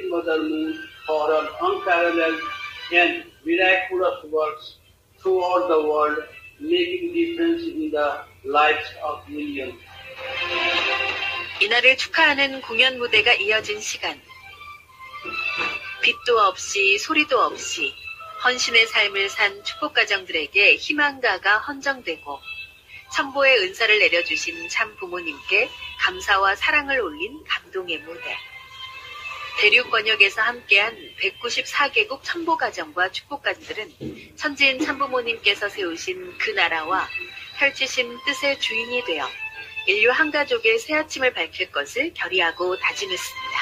Holy Mother Moon for her unparalleled and miraculous works throughout the world, making difference in the lives of millions. 이날을 축하하는 공연 무대가 이어진 시간. 빛도 없이 소리도 없이 헌신의 삶을 산 축복가정들에게 희망가가 헌정되고 천보의 은사를 내려주신 참 부모님께 감사와 사랑을 올린 감동의 무대. 대륙 번역에서 함께한 194개국 천보가정과 축복가들은 천지인 참부모님께서 세우신 그 나라와 펼치신 뜻의 주인이 되어 인류 한 가족의 새 아침을 밝힐 것을 결의하고 다짐했습니다.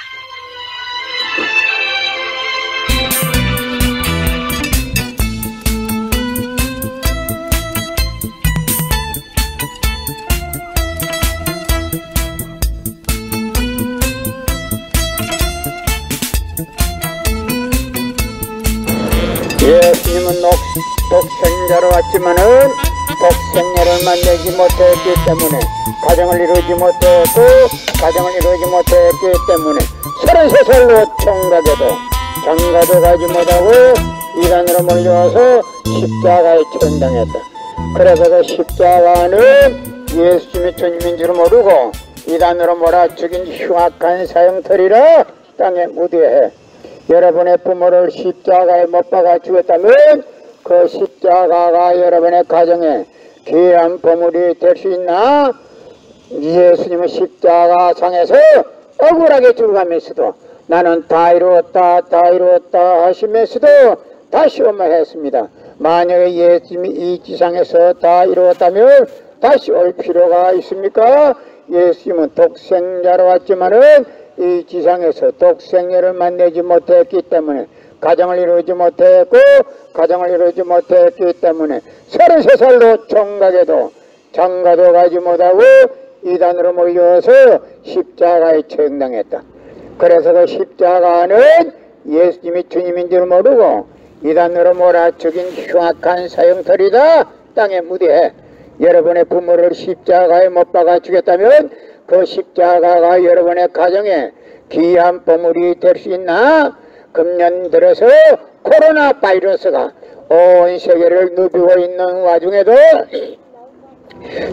예수님은 독생자로 왔지만은 독생녀를 만나지 못했기 때문에 가정을 이루지 못했고 가정을 이루지 못했기 때문에 33살로 장가도 가지 못하고 이단으로 몰려와서 십자가에 처형당했다. 그래서 그 십자가는 예수님이 주님인 줄 모르고 이단으로 몰아 죽인 흉악한 사형터리라 땅에 묻어해. 여러분의 부모를 십자가에 못 박아 죽였다면 그 십자가가 여러분의 가정에 귀한 보물이 될 수 있나? 예수님은 십자가 상에서 억울하게 죽어가면서도 나는 다 이루었다 하시면서도 다시 오면했습니다. 만약에 예수님이 이 지상에서 다 이루었다면 다시 올 필요가 있습니까? 예수님은 독생자로 왔지만은 이 지상에서 독생녀를 만나지 못했기 때문에 가정을 이루지 못했고 가정을 이루지 못했기 때문에 33살로 장가도 가지 못하고 이단으로 몰려서 십자가에 처형당했다. 그래서 그 십자가는 예수님이 주님인 줄 모르고 이단으로 몰아 죽인 흉악한 사형터리다 땅에 묻어해. 여러분의 부모를 십자가에 못 박아 죽였다면 그 십자가가 여러분의 가정에 귀한 보물이 될 수 있나? 금년 들어서 코로나 바이러스가 온 세계를 누비고 있는 와중에도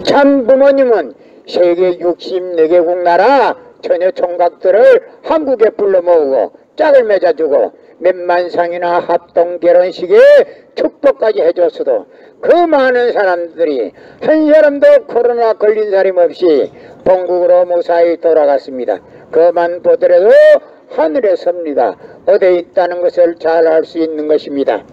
참 부모님은 세계 64개국 나라 처녀 총각들을 한국에 불러 모으고 짝을 맺어주고 몇만상이나 합동 결혼식에 축복까지 해줬어도 그 많은 사람들이 한 사람도 코로나 걸린 사람 없이 본국으로 무사히 돌아갔습니다. 그만 보더라도 하늘의 섭리가 어디에 있다는 것을 잘 알 수 있는 것입니다.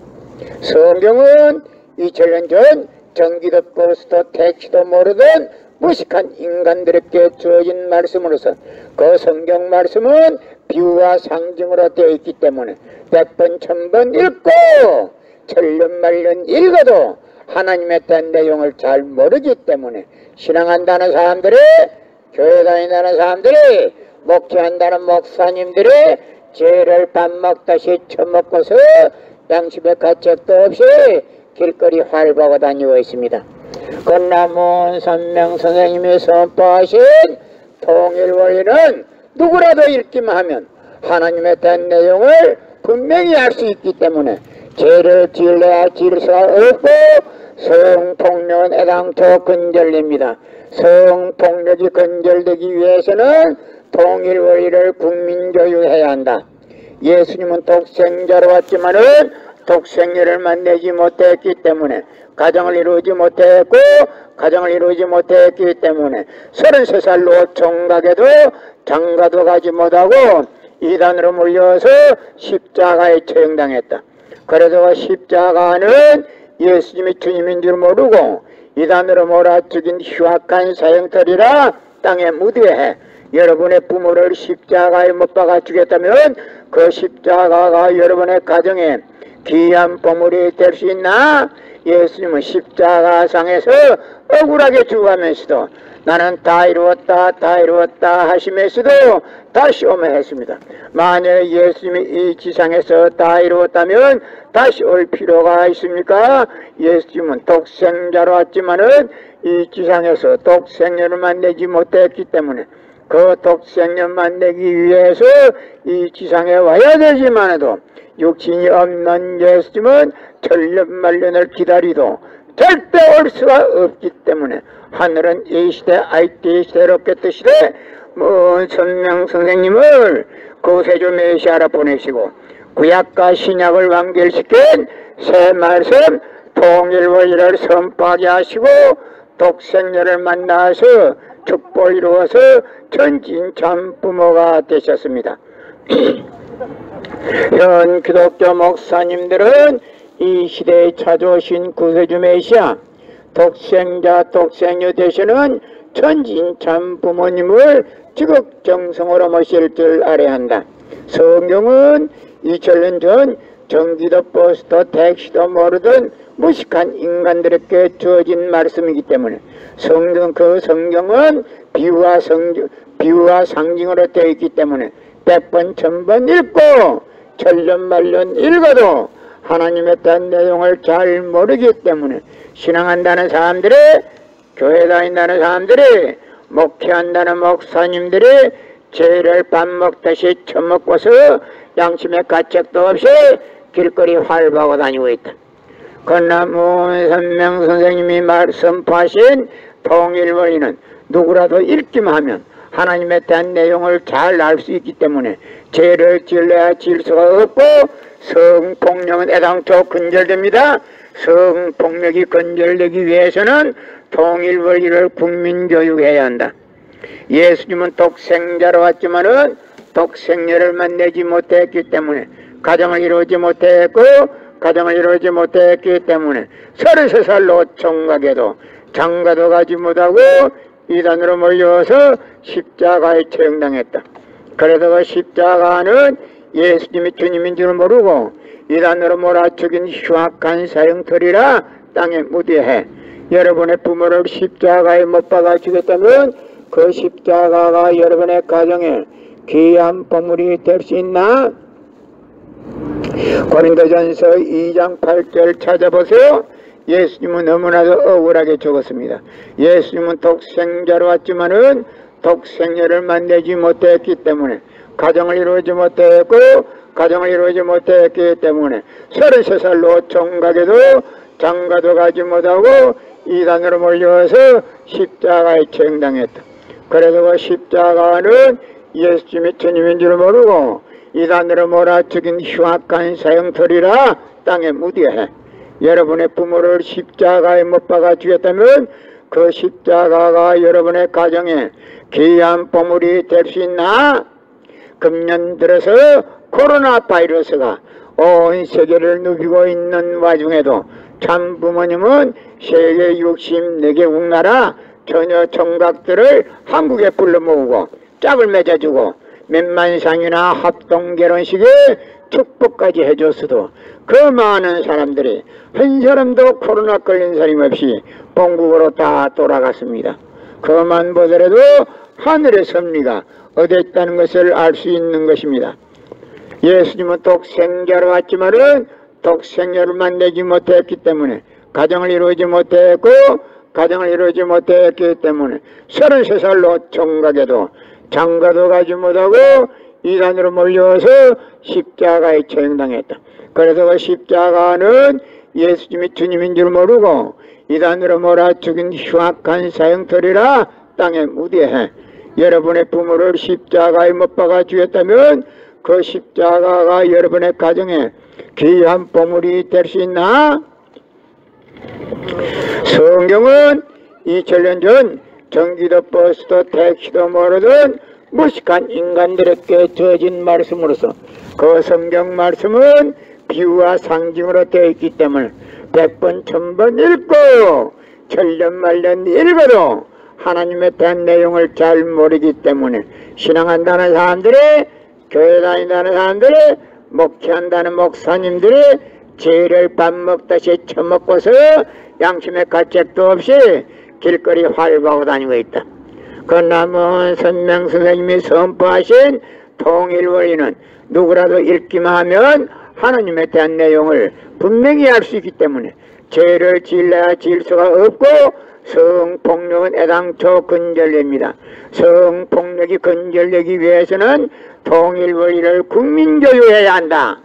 성경은 2000년 전 전기도 버스도 택시도 모르던 무식한 인간들에게 주어진 말씀으로서 그 성경 말씀은 비유와 상징으로 되어 있기 때문에 100번 1000번 읽고 천년 말년 읽어도 하나님에 대한 내용을 잘 모르기 때문에 신앙한다는 사람들이, 교회 다닌다는 사람들이, 목회한다는 목사님들이 죄를 밥 먹듯이 처먹고서 양심의 가책도 없이 길거리 활보하고 다니고 있습니다. 건남원 선명 선생님이 선포하신 통일 원리는 누구라도 읽기만 하면 하나님에 대한 내용을 분명히 알 수 있기 때문에 죄를 지을래야 지을 수가 없고 성폭력은 애당초 근절됩니다. 성폭력이 근절되기 위해서는 통일 원리를 국민교육해야 한다. 예수님은 독생자로 왔지만은 독생녀를 만나지 못했기 때문에 가정을 이루지 못했고 가정을 이루지 못했기 때문에 33살로 장가도 가지 못하고 이단으로 몰려서 십자가에 처형당했다. 그래서 십자가는 예수님이 주님인 줄 모르고 이단으로 몰아 죽인 흉악한 사형터리라 땅에 묻어해. 여러분의 부모를 십자가에 못 박아 죽였다면 그 십자가가 여러분의 가정에 귀한 보물이 될 수 있나? 예수님은 십자가상에서 억울하게 죽어가면서도 나는 다 이루었다 하시면서도 다시 오면 했습니다. 만약 예수님이 이 지상에서 다 이루었다면 다시 올 필요가 있습니까? 예수님은 독생자로 왔지만은 이 지상에서 독생녀를 만나지 못했기 때문에 그 독생년 만나기 위해서 이 지상에 와야 되지만도 육신이 없는 예수님은 천년만년을 기다리도 절대 올 수가 없기 때문에 하늘은 이 시대 아이때 시대롭게 뜻이되 선명 선생님을 구세주 메시아로 보내시고 구약과 신약을 완결시킨 새 말씀 통일원리를 선포하게 하시고 독생녀를 만나서 축복을 이루어서 전진참 부모가 되셨습니다. 현 기독교 목사님들은 이 시대에 찾아오신 구세주 메시아 독생자 독생녀 되시는 전진참 부모님을 지극정성으로 모실 줄 알아야 한다. 성경은 2000년 전 전기도 버스도 택시도 모르던 무식한 인간들에게 주어진 말씀이기 때문에 그 성경은 비유와 상징으로 되어 있기 때문에 100번 1000번 읽고 천년만년 읽어도 하나님에 대한 내용을 잘 모르기 때문에 신앙한다는 사람들이, 교회 다닌다는 사람들이, 목회한다는 목사님들이 죄를 밥 먹듯이 처먹고서 양심의 가책도 없이 길거리 활보하고 다니고 있다. 그러나 문선명 선생님이 선포하신 통일원리는 누구라도 읽기만 하면 하나님에 대한 내용을 잘 알 수 있기 때문에 죄를 지을래야 지을 수가 없고 성폭력은 애당초 근절됩니다. 성폭력이 근절되기 위해서는 통일원리를 국민교육해야 한다. 예수님은 독생자로 왔지만은 독생녀를 만나지 못했기 때문에 가정을 이루지 못했고 가정을 이루지 못했기 때문에 33살로 총각에도 장가도 가지 못하고 이단으로 몰려서 십자가에 처형당했다. 그래서 그 십자가는 예수님이 주님인 줄 모르고 이단으로 몰아죽인 흉악한 사형터리라 땅에 묻어해. 여러분의 부모를 십자가에 못 박아 주겠다면 그 십자가가 여러분의 가정에 귀한 보물이 될 수 있나? 고린도전서 2장 8절 찾아보세요. 예수님은 너무나도 억울하게 죽었습니다. 예수님은 독생자로 왔지만은 독생녀를 만나지 못했기 때문에 가정을 이루지 못했고 가정을 이루지 못했기 때문에 33살로 총각에도 장가도 가지 못하고 이단으로 몰려서 십자가에 처형당했다. 그래서 그 십자가는 예수님이 주님인 줄 모르고 이단으로 몰아죽인 흉악한 사형터리라 땅에 묻어해. 여러분의 부모를 십자가에 못 박아 주겠다면 그 십자가가 여러분의 가정에 귀한 보물이 될 수 있나? 금년 들어서 코로나 바이러스가 온 세계를 누비고 있는 와중에도 참 부모님은 세계 64개국 나라 처녀 총각들을 한국에 불러 모으고 짝을 맺어주고 몇만상이나 합동 결혼식에 축복까지 해줬어도 그 많은 사람들이 한 사람도 코로나 걸린 사람 없이 본국으로 다 돌아갔습니다. 그만 보더라도 하늘의 섭리가 어디 있다는 것을 알 수 있는 것입니다. 예수님은 독생자로 왔지만은 독생녀를 만나지 못했기 때문에 가정을 이루지 못했고 가정을 이루지 못했기 때문에 33살로 총각에도 장가도 가지 못하고 이단으로 몰려서 십자가에 처형당했다. 그래서 그 십자가는 예수님이 주님인 줄 모르고 이단으로 몰아죽인 흉악한 사형터리라 땅에 묻어해. 여러분의 부모를 십자가에 못 박아 주겠다면 그 십자가가 여러분의 가정에 귀한 보물이 될 수 있나? 성경은 2000년 전 전기도 버스도 택시도 모르던 무식한 인간들에게 주어진 말씀으로서 그 성경 말씀은 비유와 상징으로 되어 있기 때문에 100번 1000번 읽고 천년만년 읽어도 하나님에 대한 내용을 잘 모르기 때문에 신앙한다는 사람들이, 교회 다닌다는 사람들이, 목회한다는 목사님들이 죄를 밥 먹듯이 처먹고서 양심의 가책도 없이 길거리 활보하고 다니고 있다. 그러나 선명 선생님이 선포하신 통일원리는 누구라도 읽기만 하면 하나님에 대한 내용을 분명히 알 수 있기 때문에 죄를 지을래야 지을 수가 없고 성폭력은 애당초 근절됩니다. 성폭력이 근절되기 위해서는 통일 원리를 국민교육해야 한다.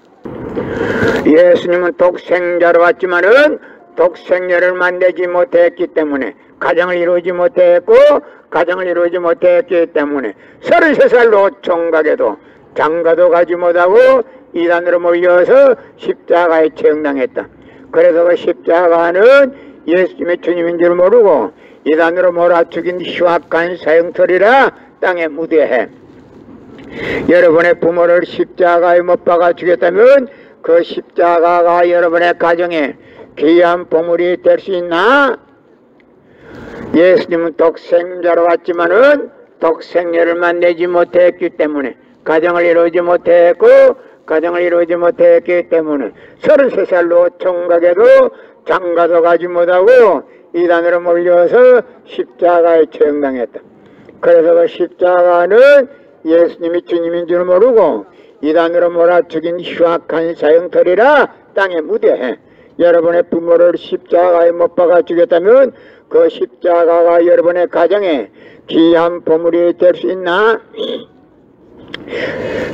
예수님은 독생자로 왔지만은 독생녀를 만들지 못했기 때문에 가정을 이루지 못했고 가정을 이루지 못했기 때문에 33살 노총각에도 장가도 가지 못하고 이단으로 몰려서 십자가에 처형당했다. 그래서 그 십자가는 예수님의 주님인 줄 모르고 이단으로 몰아 죽인 흉악한 사형터리라 땅에 무대해. 여러분의 부모를 십자가에 못 박아 죽였다면 그 십자가가 여러분의 가정에 귀한 보물이 될 수 있나? 예수님은 독생자로 왔지만은 독생녀를 만나지 못했기 때문에 가정을 이루지 못했고 가정을 이루지 못했기 때문에 33살 노총각에도 장가도 가지 못하고 이단으로 몰려서 십자가에 처형당했다. 그래서 그 십자가는 예수님이 주님인 줄 모르고 이단으로 몰아 죽인 흉악한 사형터리라 땅에 무대해. 여러분의 부모를 십자가에 못 박아 죽였다면 그 십자가가 여러분의 가정에 귀한 보물이 될 수 있나?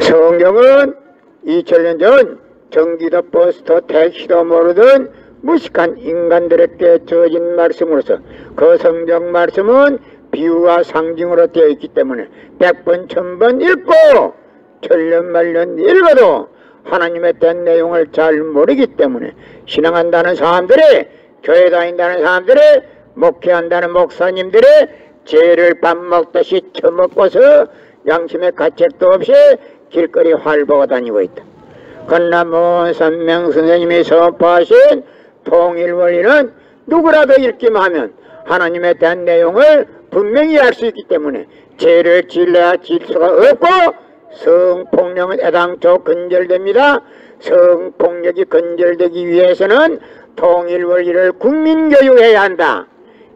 성경은 2000년 전 전기도 버스도 택시도 모르던 무식한 인간들에게 주어진 말씀으로서 그 성경 말씀은 비유와 상징으로 되어 있기 때문에 100번 1000번 읽고 천년 말년 읽어도 하나님에 대한 내용을 잘 모르기 때문에 신앙한다는 사람들이, 교회 다닌다는 사람들이, 목회한다는 목사님들이 죄를 밥 먹듯이 처먹고서 양심의 가책도 없이 길거리 활보고 다니고 있다. 그러나 문선명 선생님이 선포하신 통일 원리는 누구라도 읽기만 하면 하나님에 대한 내용을 분명히 알 수 있기 때문에 죄를 질러야 질 수가 없고 성폭력은 애당초 근절됩니다. 성폭력이 근절되기 위해서는 통일 원리를 국민교육해야 한다.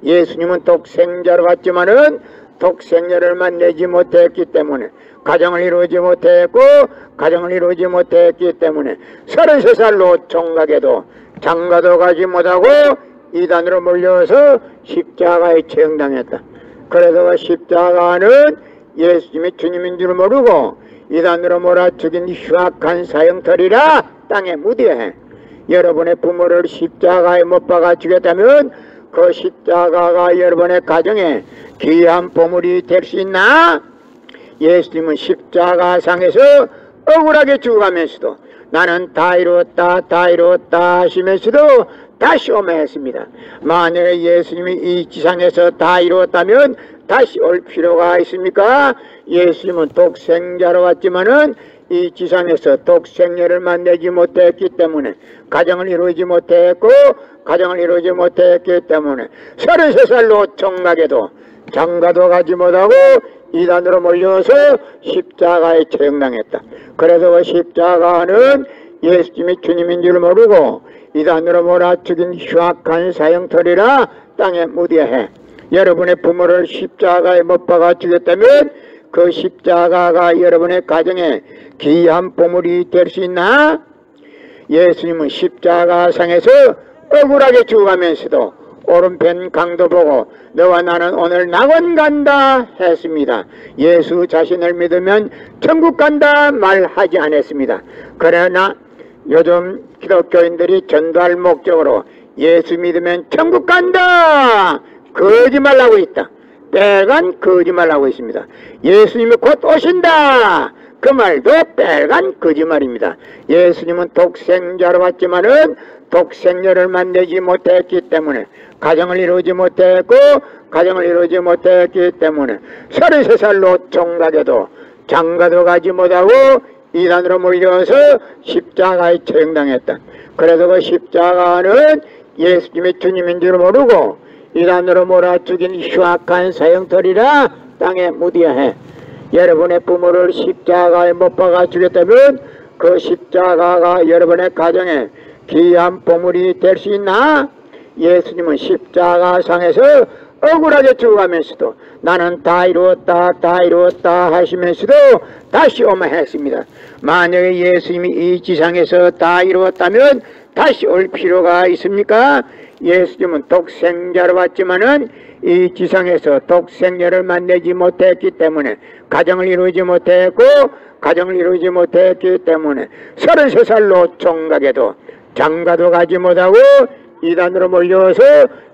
예수님은 독생자로 왔지만은 독생녀를 만나지 못했기 때문에 가정을 이루지 못했고 가정을 이루지 못했기 때문에 33살 노총각에도 장가도 가지 못하고 이단으로 몰려서 십자가에 처형당했다. 그래서 십자가는 예수님이 주님인 줄 모르고 이단으로 몰아 죽인 흉악한 사형터리라 땅에 무대해. 여러분의 부모를 십자가에 못 박아 죽였다면 그 십자가가 여러분의 가정에 귀한 보물이 될 수 있나? 예수님은 십자가상에서 억울하게 죽어가면서도 나는 다 이루었다 다 이루었다 하시면서도 다시 오매 했습니다. 만약에 예수님이 이 지상에서 다 이루었다면 다시 올 필요가 있습니까? 예수님은 독생자로 왔지만은 이 지상에서 독생녀를 만나지 못했기 때문에 가정을 이루지 못했고 가정을 이루지 못했기 때문에 33살 노총각에도 장가도 가지 못하고 이단으로 몰려서 십자가에 처형당했다. 그래서 그 십자가는 예수님이 주님인 줄 모르고 이단으로 몰아 죽인 흉악한 사형터리라 땅에 무대해. 여러분의 부모를 십자가에 못 박아 죽였다면 그 십자가가 여러분의 가정에 귀한 보물이 될 수 있나? 예수님은 십자가상에서 억울하게 죽어가면서도 오른편 강도 보고 너와 나는 오늘 낙원 간다 했습니다. 예수 자신을 믿으면 천국 간다 말하지 않았습니다. 그러나 요즘 기독교인들이 전도할 목적으로 예수 믿으면 천국 간다 거짓말하고 있다. 빨간 거짓말하고 있습니다. 예수님이 곧 오신다 그 말도 빨간 거짓말입니다. 예수님은 독생자로 왔지만은 독생녀를 만나지 못했기 때문에 가정을 이루지 못했고 가정을 이루지 못했기 때문에 33살 노총각에도 장가도 가지 못하고 이단으로 몰려서 십자가에 처형당했다. 그래서 그 십자가는 예수님이 주님인 줄 모르고 이단으로 몰아 죽인 흉악한 사형터리라 땅에 묻어야. 여러분의 부모를 십자가에 못 박아 죽였다면 그 십자가가 여러분의 가정에 귀한 보물이 될 수 있나? 예수님은 십자가상에서 억울하게 죽어가면서도 나는 다 이루었다 다 이루었다 하시면서도 다시 오마 했습니다. 만약에 예수님이 이 지상에서 다 이루었다면 다시 올 필요가 있습니까? 예수님은 독생자로 왔지만은 이 지상에서 독생녀를 만나지 못했기 때문에 가정을 이루지 못했고 가정을 이루지 못했기 때문에 33살로 총각에도 장가도 가지 못하고 이단으로 몰려서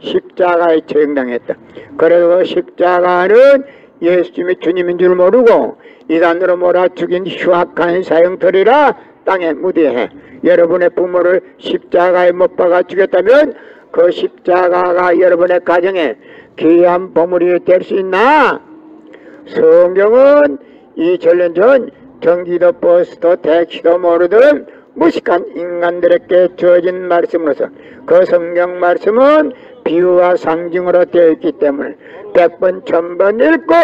십자가에 처형당했다. 그래도 십자가는 예수님이 주님인 줄 모르고 이단으로 몰아 죽인 흉악한 사형터리라 땅에 무대해. 여러분의 부모를 십자가에 못 박아 죽였다면 그 십자가가 여러분의 가정에 귀한 보물이 될 수 있나? 성경은 2000년 전 경기도 버스도 택시도 모르던 무식한 인간들에게 주어진 말씀으로서 그 성경 말씀은 비유와 상징으로 되어 있기 때문에 100번 1000번 읽고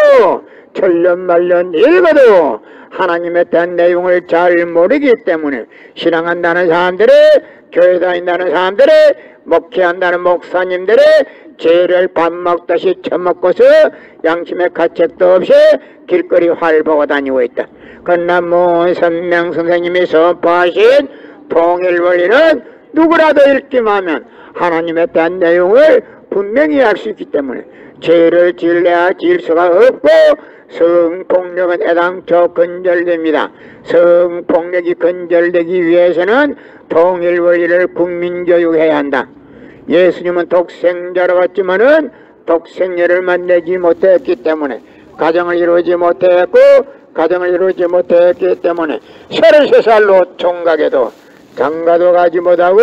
천년만년 읽어도 하나님에 대한 내용을 잘 모르기 때문에 신앙한다는 사람들의, 교회 다닌다는 사람들의, 목회한다는 목사님들의 죄를 밥 먹듯이 처먹고서 양심의 가책도 없이 길거리 활보고 다니고 있다. 그러나 문선명 선생님이 선포하신 통일원리는 누구라도 읽기만 하면 하나님에 대한 내용을 분명히 알 수 있기 때문에 죄를 지을래야 지을 수가 없고 성폭력은 애당초 근절됩니다. 성폭력이 근절되기 위해서는 통일원리를 국민교육해야 한다. 예수님은 독생자로 왔지만은 독생녀를 만나지 못했기 때문에 가정을 이루지 못했고 가정을 이루지 못했기 때문에 33살로 총각에도 장가도 가지 못하고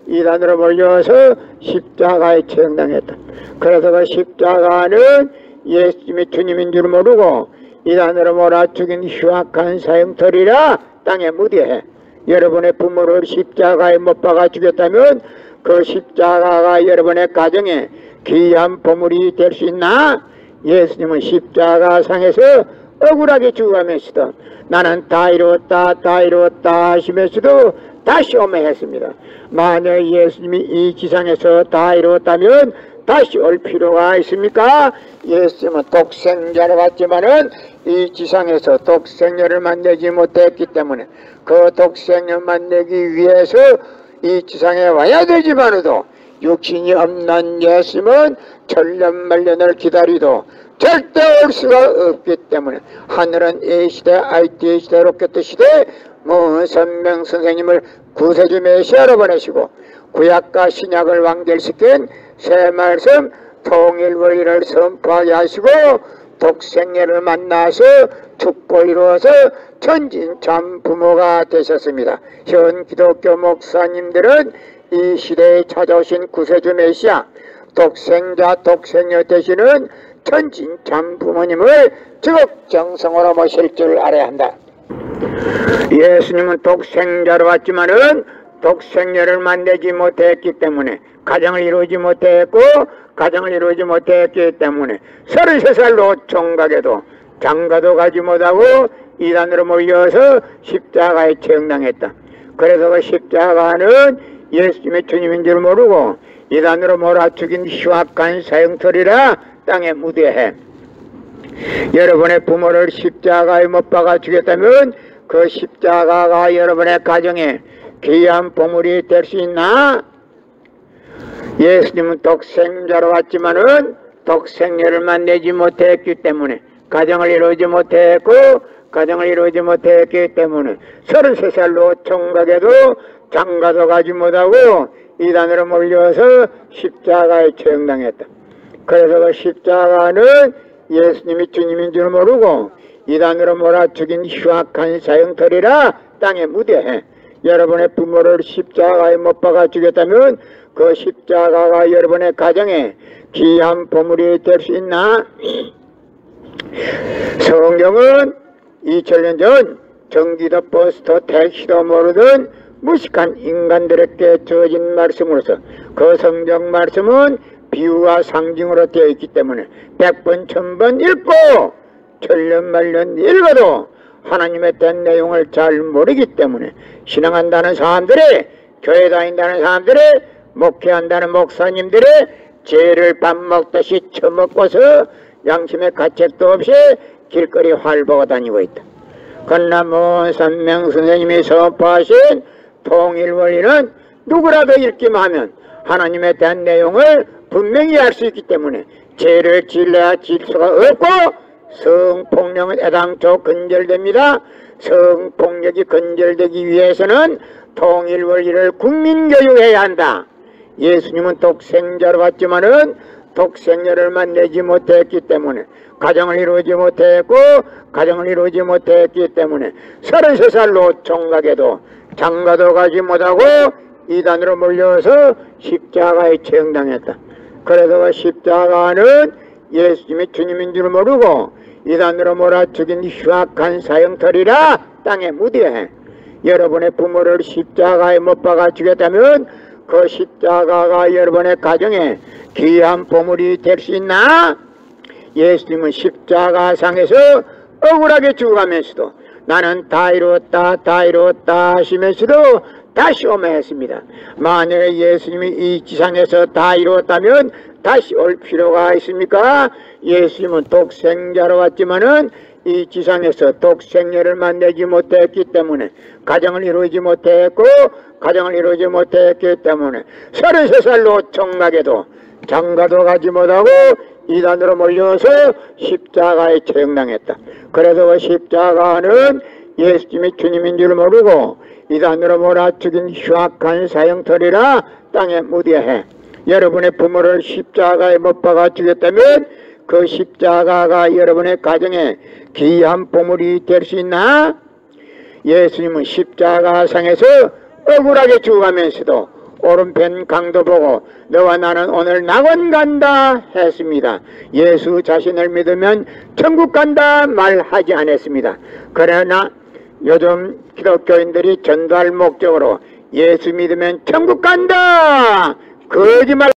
이단으로 몰려서 십자가에 처형당했다. 그래서 그 십자가는 예수님이 주님인 줄 모르고 이단으로 몰아 죽인 흉악한 사형터리라 땅에 무대해. 여러분의 부모를 십자가에 못 박아 죽였다면 그 십자가가 여러분의 가정에 귀한 보물이 될 수 있나? 예수님은 십자가 상에서 억울하게 죽어가면서도 나는 다 이루었다 다 이루었다 하시면서도 다시 오매했습니다. 만약 예수님이 이 지상에서 다 이루었다면 다시 올 필요가 있습니까? 예수님은 독생자로 왔지만은 이 지상에서 독생녀를 만나지 못했기 때문에 그 독생녀 만나기 위해서 이 지상에 와야 되지만도 육신이 없는 예수님은 천년만년을 기다리도 절대 올 수가 없기 때문에 하늘은 이 시대 IT 시대 로켓 시대 문선명 선생님을 구세주 메시아로 보내시고 구약과 신약을 완결시킨 새 말씀 통일원리를 선포하게 하시고 독생녀를 만나서 축복을 이루어서 천진참 부모가 되셨습니다. 현 기독교 목사님들은 이 시대에 찾아오신 구세주 메시아 독생자 독생녀 되시는 천진참 부모님을 지극정성으로 모실 줄 알아야 한다. 예수님은 독생자로 왔지만은 독생녀를 만나지 못했기 때문에 가정을 이루지 못했고 가정을 이루지 못했기 때문에 33살로 총각에도 장가도 가지 못하고 이단으로 몰려서 십자가에 처형당했다. 그래서 그 십자가는 예수님의 주님인 줄 모르고 이단으로 몰아 죽인 흉악한 사형터리라 땅에 무대해. 여러분의 부모를 십자가에 못 박아 죽였다면 그 십자가가 여러분의 가정에 귀한 보물이 될 수 있나? 예수님은 독생자로 왔지만은 독생녀를 만나지 못했기 때문에 가정을 이루지 못했고 가정을 이루지 못했기 때문에 33살로 총각에도 장가도 가지 못하고 이단으로 몰려서 십자가에 처형당했다. 그래서 그 십자가는 예수님이 주님인 줄 모르고 이단으로 몰아 죽인 흉악한 사형터리라 땅에 무대해. 여러분의 부모를 십자가에 못 박아 죽였다면 그 십자가가 여러분의 가정에 귀한 보물이 될 수 있나? 성경은 2000년 전 경기도 버스도 택시도 모르던 무식한 인간들에게 주어진 말씀으로서 그 성경 말씀은 비유와 상징으로 되어 있기 때문에 100번 1000번 읽고 천년만년 읽어도 하나님에 대한 내용을 잘 모르기 때문에 신앙한다는 사람들의, 교회 다닌다는 사람들의, 목회한다는 목사님들의 죄를 밥 먹듯이 처먹고서 양심의 가책도 없이 길거리 활보고 다니고 있다. 그러나 문선명 선생님이 선포하신 통일원리는 누구라도 읽기만 하면 하나님에 대한 내용을 분명히 알 수 있기 때문에 죄를 질러야 질 수가 없고 성폭력은 애당초 근절됩니다. 성폭력이 근절되기 위해서는 통일 원리를 국민교육해야 한다. 예수님은 독생자로 왔지만은 독생자를 만나지 못했기 때문에 가정을 이루지 못했고 가정을 이루지 못했기 때문에 33살로 총각에도 장가도 가지 못하고 이단으로 몰려서 십자가에 처형당했다. 그래서 십자가는 예수님이 주님인 줄 모르고 이단으로 몰아 죽인 흉악한 사형터리라 땅에 묻어야 해. 여러분의 부모를 십자가에 못 박아 죽였다면 그 십자가가 여러분의 가정에 귀한 보물이 될 수 있나? 예수님은 십자가상에서 억울하게 죽어가면서도 나는 다 이루었다 다 이루었다 하시면서도 다시 오매 했습니다. 만약에 예수님이 이 지상에서 다 이루었다면 다시 올 필요가 있습니까? 예수님은 독생자로 왔지만은 이 지상에서 독생녀를 만나지 못했기 때문에 가정을 이루지 못했고 가정을 이루지 못했기 때문에 33살로 총각에도 장가도 가지 못하고 이단으로 몰려서 십자가에 처형당했다. 그래서 십자가는 예수님이 주님인 줄 모르고 이단으로 몰아 죽인 흉악한 사형터리라 땅에 묻어야 해. 여러분의 부모를 십자가에 못 박아 죽였다면 그 십자가가 여러분의 가정에 귀한 보물이 될 수 있나? 예수님은 십자가상에서 억울하게 죽어가면서도 오른편 강도 보고 너와 나는 오늘 낙원 간다 했습니다. 예수 자신을 믿으면 천국 간다 말하지 않았습니다. 그러나 요즘 기독교인들이 전도할 목적으로 예수 믿으면 천국 간다 거짓말